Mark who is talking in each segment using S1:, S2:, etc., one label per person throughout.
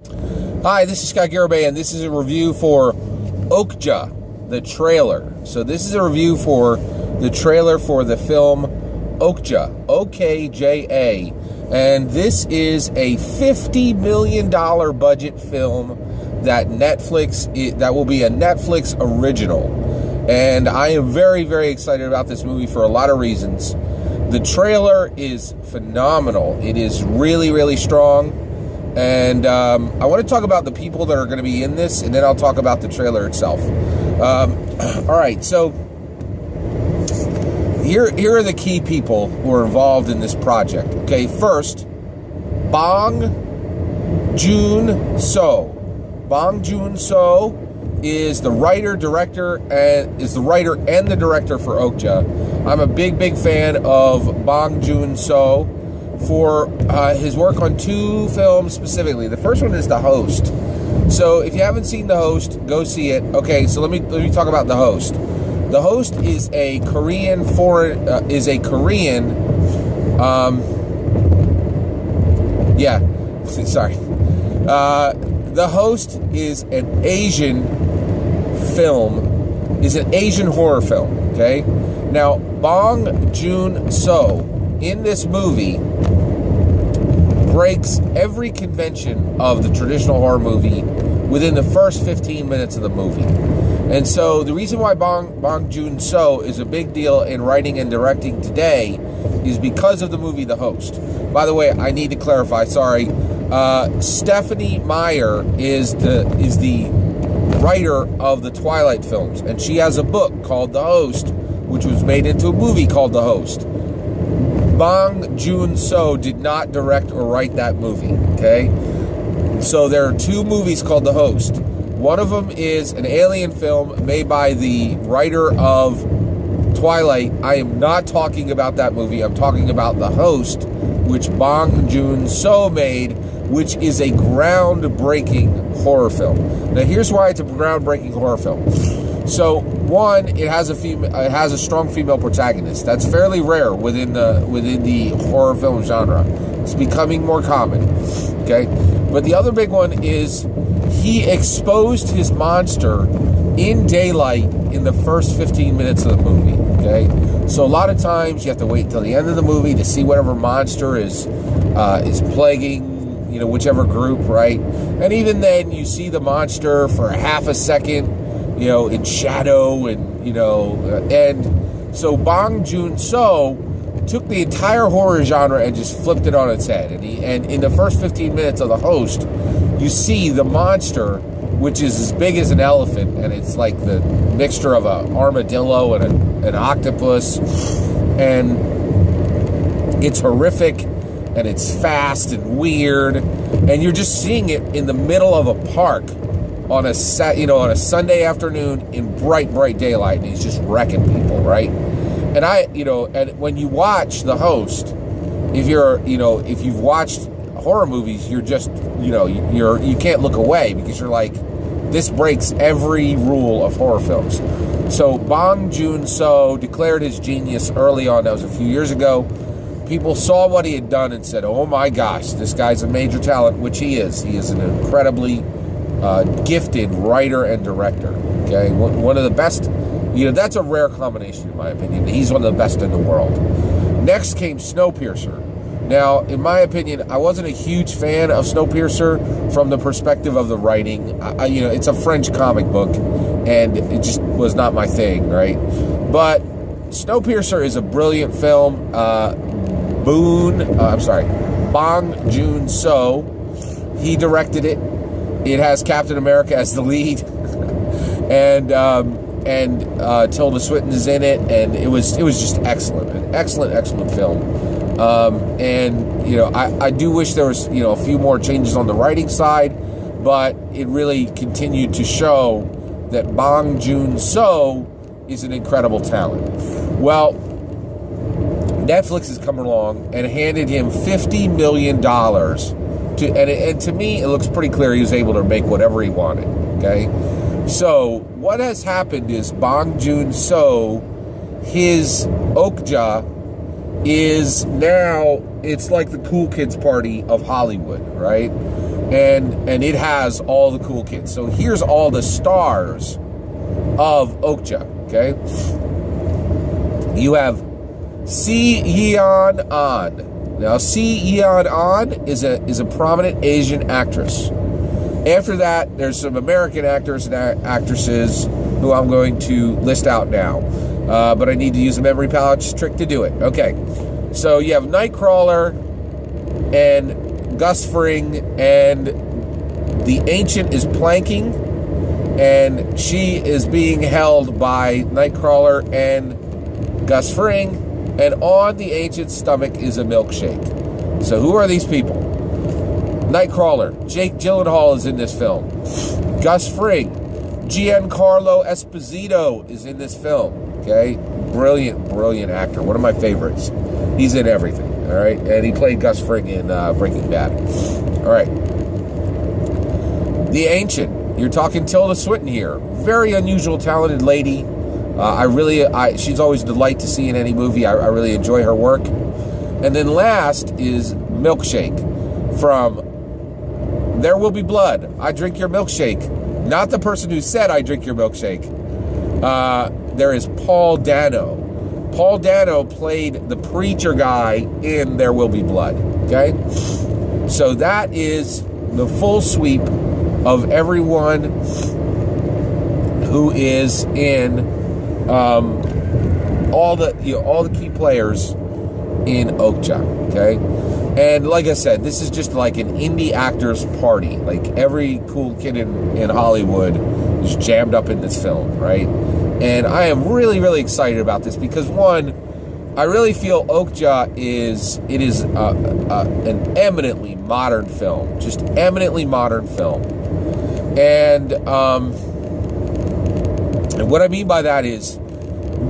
S1: Hi, this is Scott Garibay, and this is a review for Okja, the trailer. So this is a review for the trailer for the film Okja, O-K-J-A. And this is a $50 million budget film that that will be a Netflix original. And I am very, very excited about this movie for a lot of reasons. The trailer is phenomenal. It is really, really strong. And I want to talk about the people that are going to be in this, and then I'll talk about the trailer itself. All right, so here are the key people who are involved in this project. Okay, first, Bong Joon-so. Bong Joon-so is the writer, director, and the director for Okja. I'm a big fan of Bong Joon-so for his work on two films specifically. The first one is The Host. So if you haven't seen The Host, go see it. Okay, so let me talk about The Host. The Host is a Korean sorry. The Host is an Asian film, is an Asian horror film, okay? Now, Bong Joon-so in this movie breaks every convention of the traditional horror movie within the first 15 minutes of the movie. And so the reason why Bong Joon-so is a big deal in writing and directing today is because of the movie The Host. By the way, I need to clarify, sorry. Stephenie Meyer is the writer of the Twilight films, and she has a book called The Host, which was made into a movie called The Host. Bong Joon-so did not direct or write that movie, okay? So there are two movies called The Host. One of them is an alien film made by the writer of Twilight. I am not talking about that movie. I'm talking about The Host, which Bong Joon-so made, which is a groundbreaking horror film. Now, here's why it's a groundbreaking horror film. So, one, it has a strong female protagonist. That's fairly rare within the horror film genre. It's becoming more common. Okay, but the other big one is he exposed his monster in daylight in the first 15 minutes of the movie. Okay, so a lot of times you have to wait until the end of the movie to see whatever monster is plaguing, whichever group, right? And even then, you see the monster for a half a second, in shadow, and so Bong Joon-so took the entire horror genre and just flipped it on its head. And in the first 15 minutes of The Host, you see the monster, which is as big as an elephant, and it's like the mixture of an armadillo and an octopus, and it's horrific, and it's fast and weird, and you're just seeing it in the middle of a park on a Sunday afternoon in bright daylight, and he's just wrecking people, right? And and when you watch The Host, if you've watched horror movies, you're just, you can't look away because you're like, this breaks every rule of horror films. So Bong Joon-so declared his genius early on. That was a few years ago. People saw what he had done and said, oh my gosh, this guy's a major talent, which he is. He is an incredibly gifted writer and director. Okay, one of the best. That's a rare combination in my opinion. He's one of the best in the world. Next came Snowpiercer. Now, in my opinion, I wasn't a huge fan of Snowpiercer from the perspective of the writing. It's a French comic book, and it just was not my thing, right? But Snowpiercer is a brilliant film. Bong Joon-so, he directed it. It has Captain America as the lead, and Tilda Swinton is in it, and it was just excellent, an excellent film. I do wish there was a few more changes on the writing side, but it really continued to show that Bong Joon-so is an incredible talent. Well, Netflix has come along and handed him $50 million. And to me, it looks pretty clear he was able to make whatever he wanted, okay? So what has happened is Bong Joon-so, his Okja is now, it's like the cool kids party of Hollywood, right? and it has all the cool kids. So here's all the stars of Okja. Okay, you have Si Yeon An. Now, Si Yeon An is a prominent Asian actress. After that, there's some American actors and actresses who I'm going to list out now. But I need to use a memory palace trick to do it. Okay, so you have Nightcrawler and Gus Fring, and the Ancient is planking, and she is being held by Nightcrawler and Gus Fring, and on the Ancient's stomach is a milkshake. So who are these people? Nightcrawler, Jake Gyllenhaal is in this film. Gus Fring, Giancarlo Esposito is in this film. Okay, brilliant actor. One of my favorites. He's in everything. All right, and he played Gus Fring in Breaking Bad. All right, the Ancient. You're talking Tilda Swinton here. Very unusual, talented lady. She's always a delight to see in any movie. I really enjoy her work. And then last is Milkshake from There Will Be Blood. I drink your milkshake. Not the person who said I drink your milkshake. There is Paul Dano. Paul Dano played the preacher guy in There Will Be Blood. Okay? So that is the full sweep of everyone who is in all the key players in Okja. Okay? And like I said, this is just like an indie actors party. Like every cool kid in Hollywood is jammed up in this film, right? And I am really, really excited about this because, one, I really feel Okja is an eminently modern film, just eminently modern film. And what I mean by that is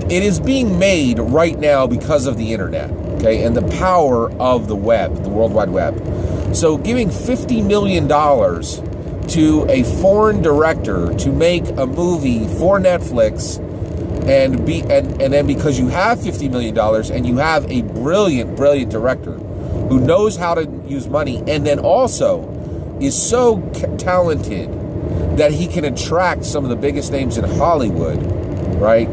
S1: it is being made right now because of the internet, okay, and the power of the web, the World Wide Web. So giving $50 million to a foreign director to make a movie for Netflix, and then because you have $50 million and you have a brilliant director who knows how to use money, and then also is so talented that he can attract some of the biggest names in Hollywood, right,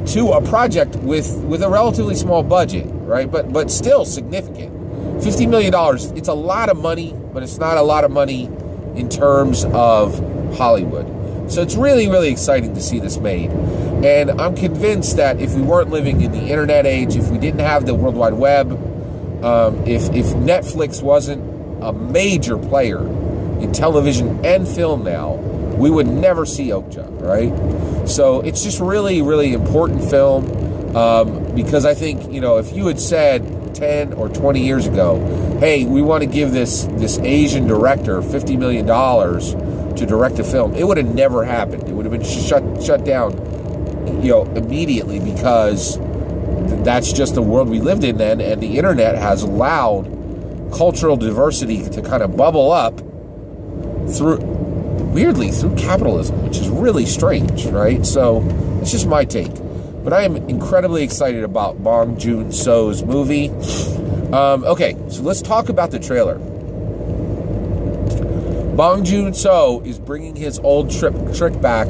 S1: to a project with a relatively small budget, right, but still significant. $50 million, it's a lot of money, but it's not a lot of money in terms of Hollywood. So it's really, really exciting to see this made. And I'm convinced that if we weren't living in the internet age, if we didn't have the World Wide Web, if Netflix wasn't a major player in television and film now, we would never see Okja, right? So it's just really, really important film because I think, if you had said 10 or 20 years ago, hey, we want to give this Asian director $50 million to direct a film, it would have never happened. It would have been shut down, immediately, because that's just the world we lived in then, and the internet has allowed cultural diversity to kind of bubble up through capitalism, which is really strange, right? So it's just my take. But I am incredibly excited about Bong Joon-so's movie. Okay, so let's talk about the trailer. Bong Joon-so is bringing his old trick back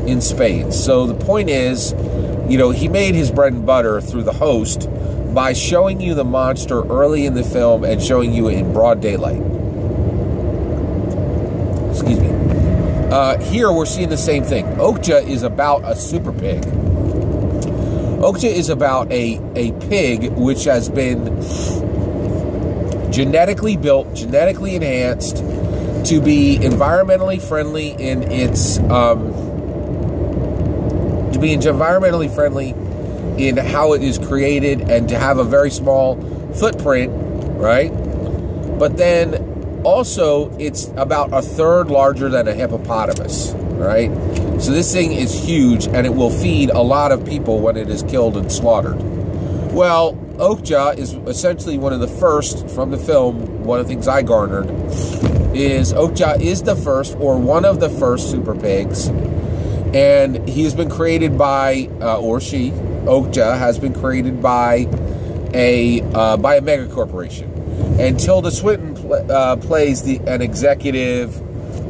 S1: in spades. So the point is, he made his bread and butter through The Host by showing you the monster early in the film and showing you it in broad daylight. Excuse me. Here we're seeing the same thing. Okja is about a super pig. Okja is about a pig which has been genetically built, genetically enhanced to be environmentally friendly in how it is created, and to have a very small footprint, right? But then also it's about a third larger than a hippopotamus, right? So this thing is huge, and it will feed a lot of people when it is killed and slaughtered. Well, Okja is essentially one of the first from the film. One of the things I garnered is Okja is the first, or one of the first, super pigs, and he has been created by, or she, Okja has been created by a mega corporation, and Tilda Swinton plays an executive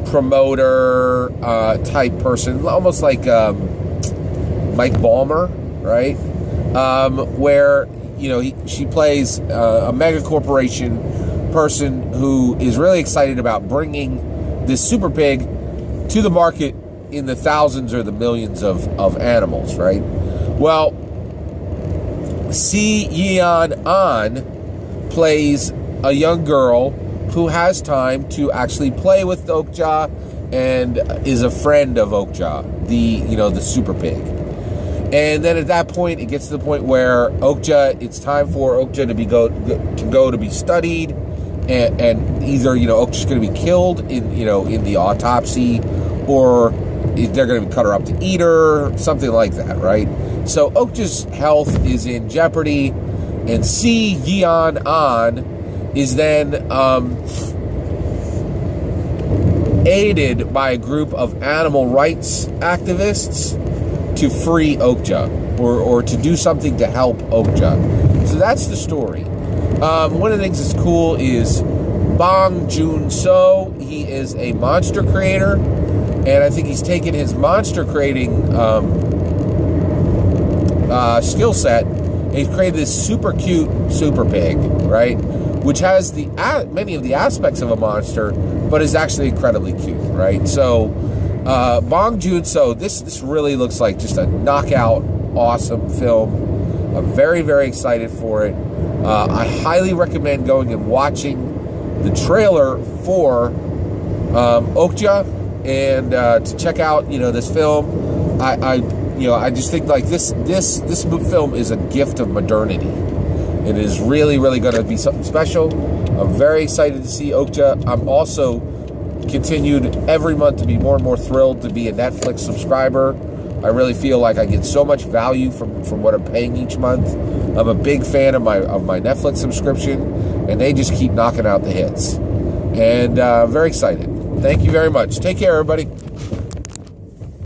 S1: promoter type person, almost like Mike Ballmer, right? Where she plays a mega corporation person who is really excited about bringing this super pig to the market in the thousands or the millions of animals, right? Well, Si Yeon An plays a young girl who has time to actually play with Okja and is a friend of Okja, the super pig. And then at that point, it gets to the point where it's time for Okja to be studied, and either Okja's going to be killed in the autopsy, or they're going to cut her up to eat her, something like that, right? So Okja's health is in jeopardy, and Si Yeon An is then aided by a group of animal rights activists to free Okja, or to do something to help Okja. So that's the story. One of the things that's cool is Bong Joon-so. He is a monster creator, and I think he's taken his monster creating skill set, and he's created this super cute super pig, right? Which has many of the aspects of a monster, but is actually incredibly cute, right? So Bong Joon-so, this really looks like just a knockout, awesome film. I'm very, very excited for it. I highly recommend going and watching the trailer for Okja, and to check out this film. I just think like this film is a gift of modernity. It is really, really going to be something special. I'm very excited to see Okja. I'm also continued every month to be more and more thrilled to be a Netflix subscriber. I really feel like I get so much value from what I'm paying each month. I'm a big fan of my Netflix subscription, and they just keep knocking out the hits. And very excited. Thank you very much. Take care, everybody.